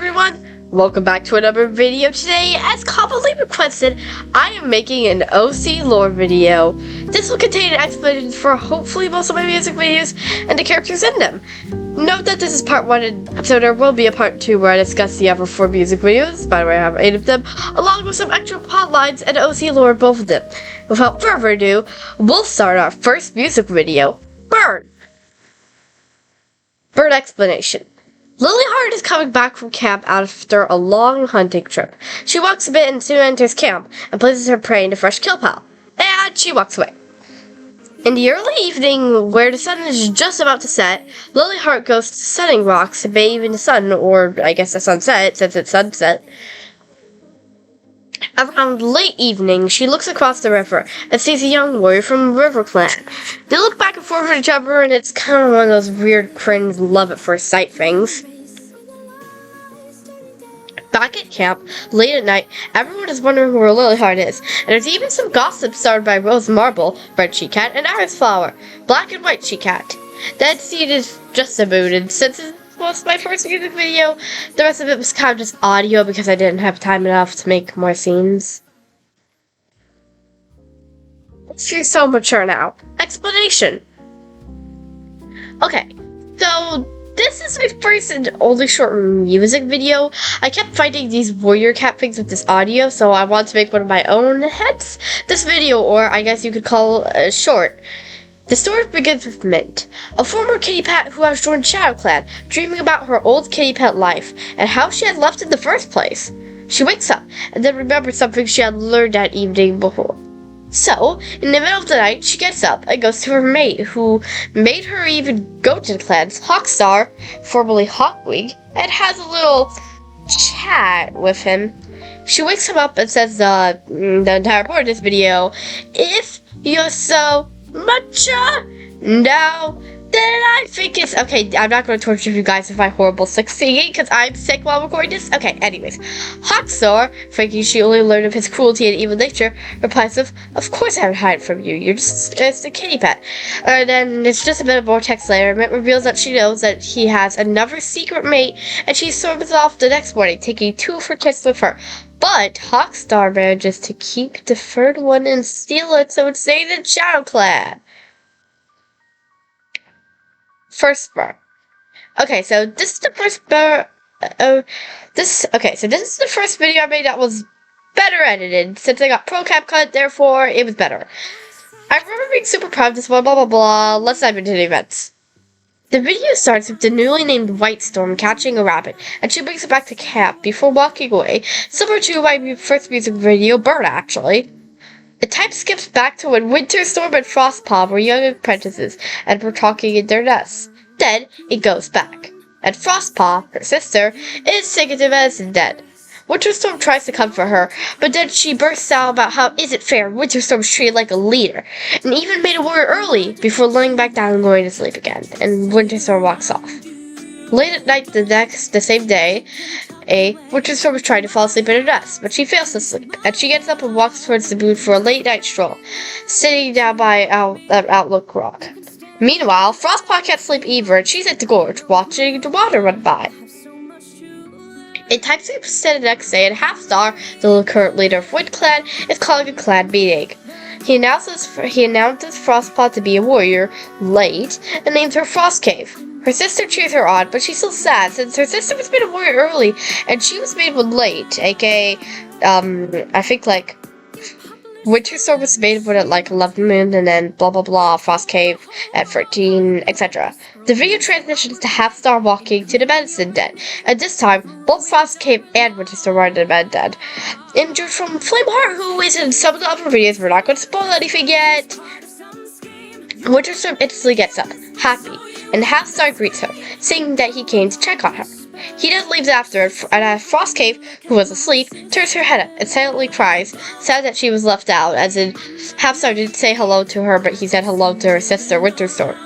everyone, welcome back to another video. Today, as commonly requested, I am making an OC lore video. This will contain explanations for hopefully most of my music videos and the characters in them. Note that this is part 1, so there will be a part 2 where I discuss the other 4 music videos, by the way I have 8 of them, along with some extra plot lines and OC lore both of them. Without further ado, we'll start our first music video, Bird. Bird explanation. Lily Heart is coming back from camp after a long hunting trip. She walks a bit and soon enters camp and places her prey in a fresh kill pile. And she walks away. In the early evening, where the sun is just about to set, Lily Heart goes to Sunning Rocks to bathe in the sun, or I guess the sunset, since it's sunset. Around late evening, she looks across the river and sees a young warrior from River Clan. They look back and forth at each other, and it's kind of one of those weird, cringe, love-at-first-sight things. Back at camp, late at night, everyone is wondering where Lily Heart is, and there's even some gossip started by Rose Marble, Red She Cat, and Iris Flower, Black and White She Cat. That scene is just a mood, and since it was my first music video, the rest of it was kind of just audio because I didn't have time enough to make more scenes. She's so mature now. Explanation. Okay, so this is my first and only short music video. I kept finding these warrior cat things with this audio, so I want to make one of my own, hence this video, or I guess you could call it short. The story begins with Mint, a former kitty pet who has joined Shadow Clan, dreaming about her old kitty pet life, and how she had left in the first place. She wakes up, and then remembers something she had learned that evening before. So, in the middle of the night, she gets up and goes to her mate, who made her even go to the clans, Hawkstar, formerly Hawkwing, and has a little chat with him. She wakes him up and says the entire part of this video, "If you're so mature now, then I think it's..." Okay, I'm not going to torture you guys with my horrible sick singing, because I'm sick while recording this. Okay, anyways. Hawkstar, thinking she only learned of his cruelty and evil nature, replies with, "Of course I would hide from you. You're just a kitty pet." And then it's just a bit of more text later. Mint reveals that she knows that he has another secret mate, and she storms off the next morning, taking 2 of her kids with her. But Hawkstar manages to keep the third one and steal it, so it stays in Shadow Clan. First bar. Okay, so this is the first bar. This is the first video I made that was better edited. Since I got Pro CapCut, therefore it was better. I remember being super proud of this one. Blah blah blah. Let's dive into the events. The video starts with the newly named White Storm catching a rabbit, and she brings it back to camp before walking away, similar to my first music video, Bird, actually. The time skips back to when Winter Storm and Frostpaw were young apprentices and were talking in their nests. Then, it goes back. And Frostpaw, her sister, is taken to medicine dead. Winterstorm tries to comfort her, but then she bursts out about how isn't fair Winterstorm's treated like a leader, and even made a warrior early before laying back down and going to sleep again, and Winterstorm walks off. Late at night the same day, Winterstorm is trying to fall asleep in her nest, but she fails to sleep, and she gets up and walks towards the moon for a late night stroll, sitting down by Outlook Rock. Meanwhile, Frostpaw can't sleep either, and she's at the gorge, watching the water run by. In time skips to the next day, and Halfstar, the current leader of Wind Clan, is calling a clan meeting. He announces Frostpaw to be a warrior, late, and names her Frost Cave. Her sister cheers her on, but she's still sad since her sister was made a warrior early, and she was made one late, aka, I think, like, Winterstorm was made one at, like, 11 moon, and then blah blah blah, Frost Cave at 13, etc. The video transitions to Halfstar walking to the medicine den, and this time, both Frost Cave and Winterstorm are in the med den. Injured from Flameheart, who is in some of the other videos, we're not going to spoil anything yet. Winterstorm instantly gets up, happy, and Halfstar greets her, saying that he came to check on her. He then leaves after, and Frost Cave, who was asleep, turns her head up and silently cries, sad that she was left out, as in, Halfstar didn't say hello to her, but he said hello to her sister, Winterstorm.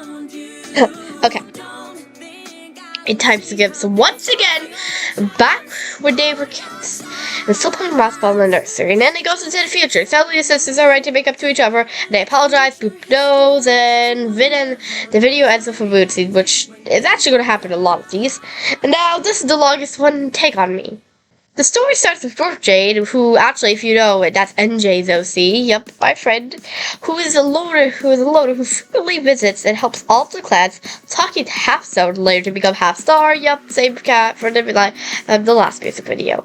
Okay. It time skips once again back when they were kids and still playing basketball in the nursery. And then it goes into the future. Suddenly the sisters are ready to make up to each other. And they apologize, boop nose, and then the video ends with a mood scene, which is actually going to happen in a lot of these. And now this is the longest one. Take on me. The story starts with Brooke Jade, who actually, if you know it, that's NJ's OC. Yep, my friend, who is a loner who frequently visits and helps all the clans, talking to Half-Star later to become Half-Star. Yep, same cat for the last music video.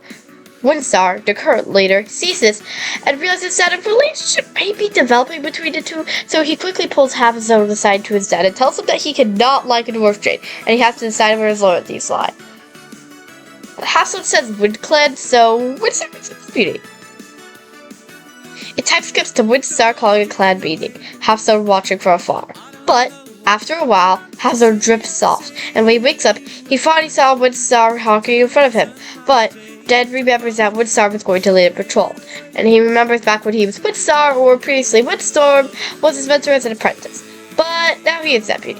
Windstar, the current leader, sees this and realizes that a relationship may be developing between the two, so he quickly pulls Half-Star aside to his dad and tells him that he cannot like Dwarf Jade, and he has to decide where his loyalties lie. Half-Star says WindClan, so Windstar makes a beauty. It time skips to Windstar calling a clan meeting, Half-Star watching from afar. But, after a while, Half-Star drifts off, and when he wakes up, he finally saw Windstar honking in front of him, but then remembers that Windstar was going to lead a patrol, and he remembers back when he was Windstar, or previously Windstorm, was his mentor as an apprentice, but now he is deputy.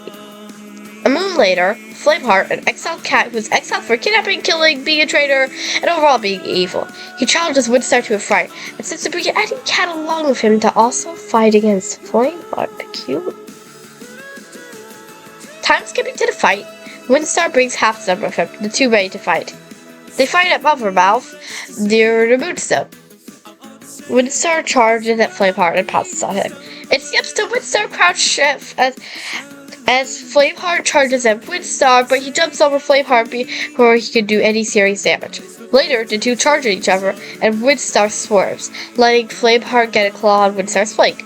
A moon later, Flameheart, an exiled cat who was exiled for kidnapping, killing, being a traitor, and overall being evil. He challenges Windstar to a fight, and sends to bring any cat along with him to also fight against Flameheart. Cute. Time skipping to the fight, Windstar brings Half-Star with him, the two ready to fight. They fight at Mothermouth near the Moonstone. Windstar charges at Flameheart and pounces on him. It skips to Windstar crouch as Flameheart charges at Windstar, but he jumps over Flameheart before he can do any serious damage. Later, the two charge at each other, and Windstar swerves, letting Flameheart get a claw on Windstar's flank.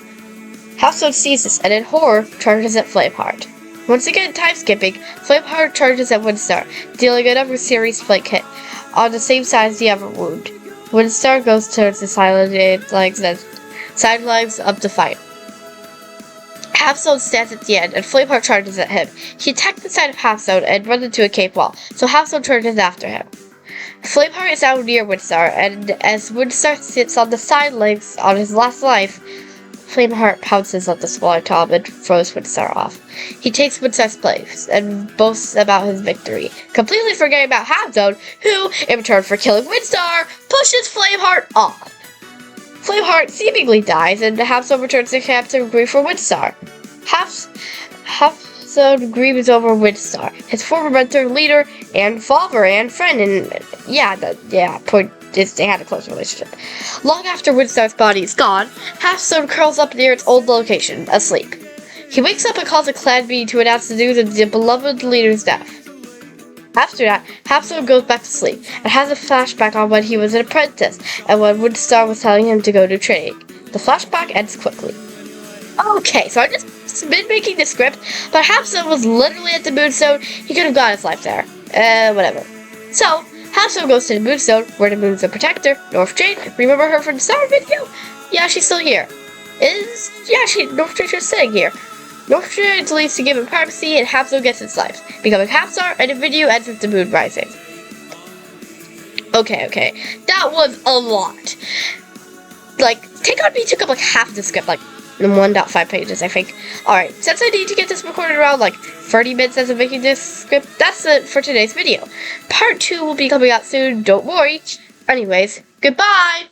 Half-Star sees this, and in horror, charges at Flameheart. Once again, time skipping, Flameheart charges at Windstar, dealing another serious flank hit, on the same side as the other wound. Windstar goes towards the sidelines up the fight. Half-Zone stands at the end, and Flameheart charges at him. He attacks the side of Half-Zone and runs into a cave wall, so Half-Zone charges after him. Flameheart is now near Windstar, and as Windstar sits on the sidelines on his last life, Flameheart pounces on the smaller Tom and throws Windstar off. He takes Windstar's place and boasts about his victory, completely forgetting about Half-Zone, who, in return for killing Windstar, pushes Flameheart off. Flameheart seemingly dies, and Half-Zone returns to camp to grieve for Windstar. Half-Zone grieves over Windstar, his former mentor, leader, and father and friend, and point is they had a close relationship. Long after Windstar's body is gone, Half-Zone curls up near its old location, asleep. He wakes up and calls a clan meeting to announce the news of the beloved leader's death. After that, Half-Zone goes back to sleep, and has a flashback on when he was an apprentice, and when Windstar was telling him to go to training. The flashback ends quickly. Okay, so I just been making the script, but Half-Zone was literally at the Moonstone. He could have got his life there. Whatever. So, Half-Zone goes to the Moonstone, where the Moon's a protector, North Jade. Remember her from the Star video? Yeah, she's still here. North Jade is sitting here. North Jade leaves to give him privacy, and Half-Zone gets his life, becoming Half-Star, and the video ends with the moon rising. Okay. That was a lot. Take On Me took up half the script, in 1.5 pages, I think. Alright, since I need to get this recorded around 30 minutes as of making this script, that's it for today's video. Part 2 will be coming out soon, don't worry. Anyways, goodbye!